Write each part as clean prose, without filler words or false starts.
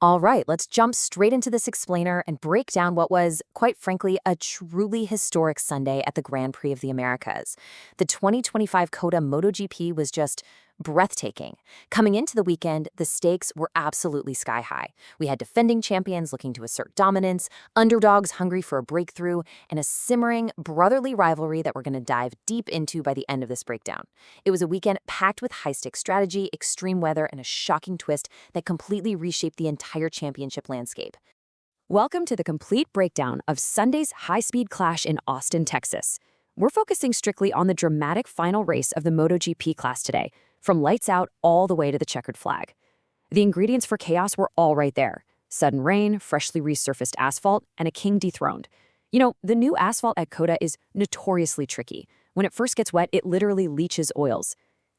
All right, let's jump straight into this explainer and break down what was, quite frankly, a truly historic Sunday at the Grand Prix of the Americas. The 2025 COTA MotoGP was just breathtaking. Coming into the weekend, the stakes were absolutely sky high. We had defending champions looking to assert dominance, underdogs hungry for a breakthrough, and a simmering, brotherly rivalry that we're going to dive deep into by the end of this breakdown. It was a weekend packed with high-stakes strategy, extreme weather, and a shocking twist that completely reshaped the entire championship landscape. Welcome to the complete breakdown of Sunday's high-speed clash in Austin, Texas. We're focusing strictly on the dramatic final race of the MotoGP class today, from lights out all the way to the checkered flag. The ingredients for chaos were all right there: sudden rain, freshly resurfaced asphalt, and a king dethroned. You know, the new asphalt at COTA is notoriously tricky. When it first gets wet, it literally leaches oils.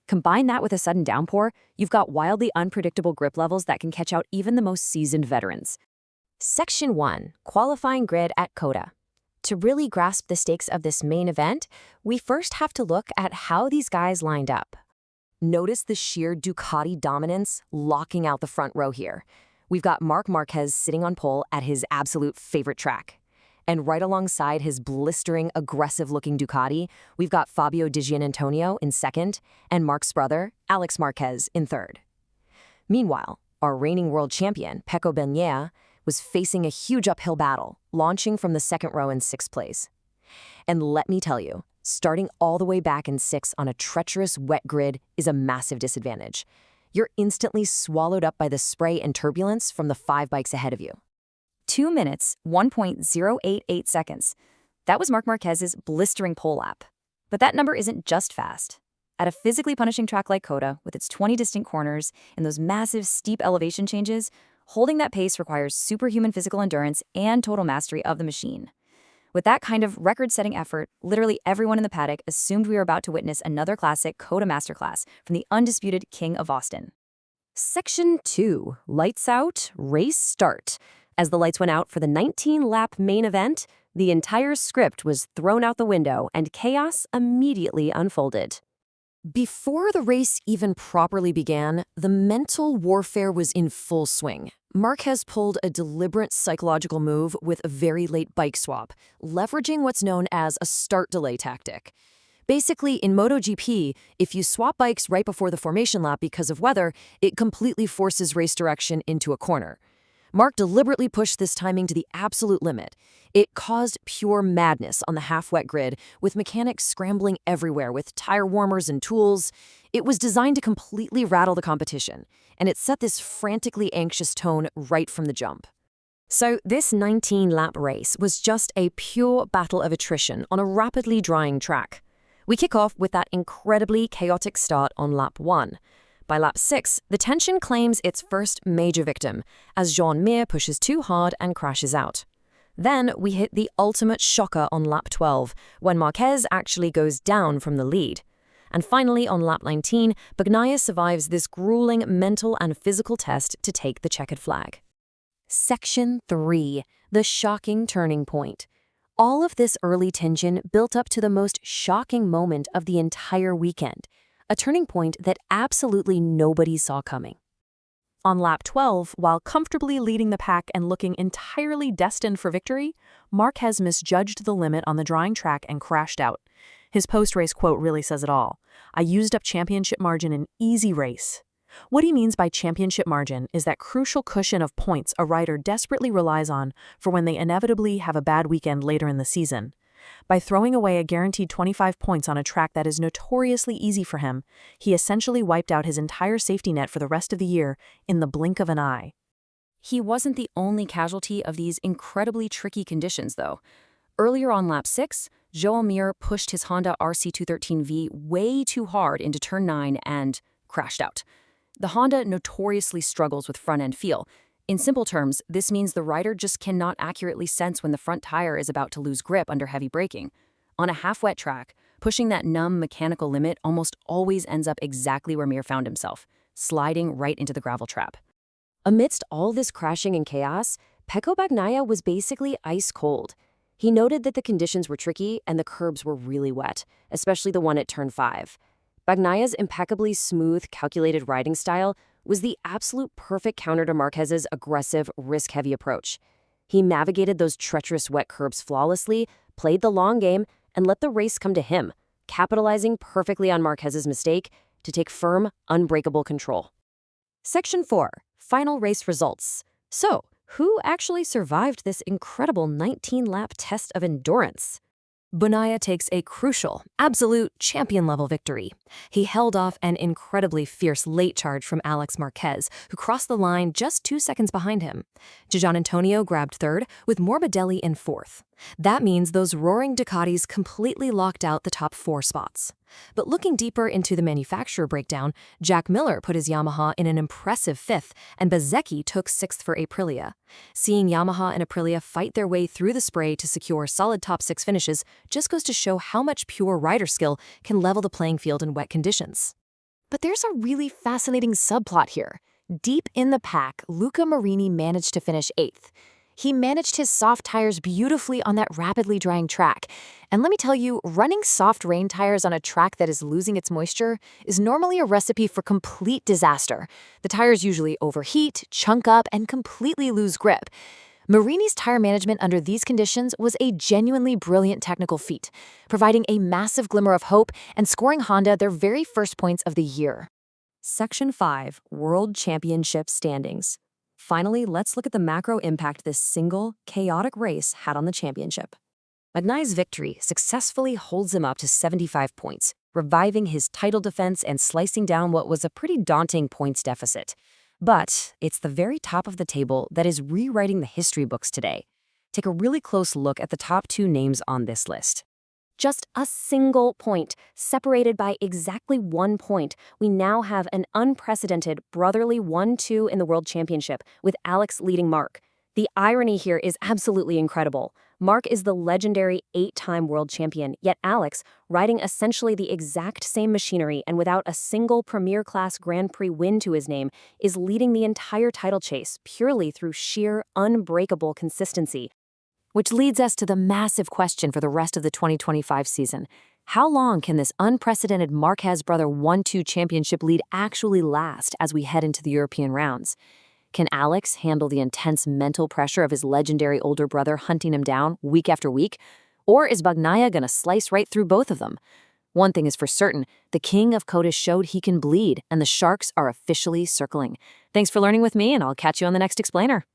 Combine that with a sudden downpour, you've got wildly unpredictable grip levels that can catch out even the most seasoned veterans. Section 1. Qualifying Grid at COTA. To really grasp the stakes of this main event, we first have to look at how these guys lined up. Notice the sheer Ducati dominance locking out the front row here. We've got Marc Marquez sitting on pole at his absolute favorite track. And right alongside his blistering, aggressive-looking Ducati, we've got Fabio Di Giannantonio in second and Marc's brother, Alex Marquez, in third. Meanwhile, our reigning world champion, Pecco Bagnaia, was facing a huge uphill battle, launching from the second row in sixth place. And let me tell you, starting all the way back in sixth on a treacherous wet grid is a massive disadvantage. You're instantly swallowed up by the spray and turbulence from the 5 bikes ahead of you. 2 minutes, 1.088 seconds. That was Marc Marquez's blistering pole lap. But that number isn't just fast. At a physically punishing track like COTA, with its 20 distinct corners and those massive steep elevation changes, holding that pace requires superhuman physical endurance and total mastery of the machine. With that kind of record-setting effort, literally everyone in the paddock assumed we were about to witness another classic COTA masterclass from the undisputed King of Austin. Section 2. Lights out, race start. As the lights went out for the 19-lap main event, the entire script was thrown out the window and chaos immediately unfolded. Before the race even properly began, the mental warfare was in full swing. Marquez pulled a deliberate psychological move with a very late bike swap, leveraging what's known as a start delay tactic. Basically, in MotoGP, if you swap bikes right before the formation lap because of weather, it completely forces race direction into a corner. Marc deliberately pushed this timing to the absolute limit. It caused pure madness on the half-wet grid, with mechanics scrambling everywhere with tire warmers and tools. It was designed to completely rattle the competition, and it set this frantically anxious tone right from the jump. So this 19-lap race was just a pure battle of attrition on a rapidly drying track. We kick off with that incredibly chaotic start on lap 1. By lap 6, the tension claims its first major victim, as Joan Mir pushes too hard and crashes out. Then we hit the ultimate shocker on lap 12, when Marquez actually goes down from the lead. And finally, on lap 19, Bagnaia survives this grueling mental and physical test to take the checkered flag. Section 3. The shocking turning point. All of this early tension built up to the most shocking moment of the entire weekend, a turning point that absolutely nobody saw coming. On lap 12, while comfortably leading the pack and looking entirely destined for victory, Marquez misjudged the limit on the drying track and crashed out. His post-race quote really says it all. "I used up championship margin in easy race." What he means by championship margin is that crucial cushion of points a rider desperately relies on for when they inevitably have a bad weekend later in the season. By throwing away a guaranteed 25 points on a track that is notoriously easy for him, he essentially wiped out his entire safety net for the rest of the year in the blink of an eye. He wasn't the only casualty of these incredibly tricky conditions, though. Earlier on lap 6, Joan Mir pushed his Honda RC213V way too hard into turn 9 and crashed out. The Honda notoriously struggles with front-end feel. In simple terms, this means the rider just cannot accurately sense when the front tire is about to lose grip under heavy braking. On a half-wet track, pushing that numb mechanical limit almost always ends up exactly where Mir found himself, sliding right into the gravel trap. Amidst all this crashing and chaos, Pecco Bagnaia was basically ice cold. He noted that the conditions were tricky and the curbs were really wet, especially the one at turn 5. Bagnaia's impeccably smooth, calculated riding style was the absolute perfect counter to Marquez's aggressive, risk-heavy approach. He navigated those treacherous wet curbs flawlessly, played the long game, and let the race come to him, capitalizing perfectly on Marquez's mistake to take firm, unbreakable control. Section 4. Final race results. So, who actually survived this incredible 19-lap test of endurance? Bunaya takes a crucial, absolute champion-level victory. He held off an incredibly fierce late charge from Alex Marquez, who crossed the line just 2 seconds behind him. Gian Antonio grabbed third, with Morbidelli in fourth. That means those roaring Ducatis completely locked out the top 4 spots. But looking deeper into the manufacturer breakdown, Jack Miller put his Yamaha in an impressive 5th, and Bezzecchi took 6th for Aprilia. Seeing Yamaha and Aprilia fight their way through the spray to secure solid top 6 finishes just goes to show how much pure rider skill can level the playing field in wet conditions. But there's a really fascinating subplot here. Deep in the pack, Luca Marini managed to finish 8th. He managed his soft tires beautifully on that rapidly drying track. And let me tell you, running soft rain tires on a track that is losing its moisture is normally a recipe for complete disaster. The tires usually overheat, chunk up, and completely lose grip. Marini's tire management under these conditions was a genuinely brilliant technical feat, providing a massive glimmer of hope and scoring Honda their very first points of the year. Section 5. World Championship Standings. Finally, let's look at the macro impact this single, chaotic race had on the championship. Magnai's victory successfully holds him up to 75 points, reviving his title defense and slicing down what was a pretty daunting points deficit. But it's the very top of the table that is rewriting the history books today. Take a really close look at the top 2 names on this list. Just a single point, separated by exactly 1 point, we now have an unprecedented brotherly 1-2 in the World Championship, with Alex leading Mark. The irony here is absolutely incredible. Mark is the legendary 8-time world champion, yet Alex, riding essentially the exact same machinery and without a single premier-class Grand Prix win to his name, is leading the entire title chase purely through sheer, unbreakable consistency. Which leads us to the massive question for the rest of the 2025 season. How long can this unprecedented Marquez brother 1-2 championship lead actually last as we head into the European rounds? Can Alex handle the intense mental pressure of his legendary older brother hunting him down week after week? Or is Bagnaia going to slice right through both of them? One thing is for certain, the king of COTA showed he can bleed, and the Sharks are officially circling. Thanks for learning with me, and I'll catch you on the next explainer.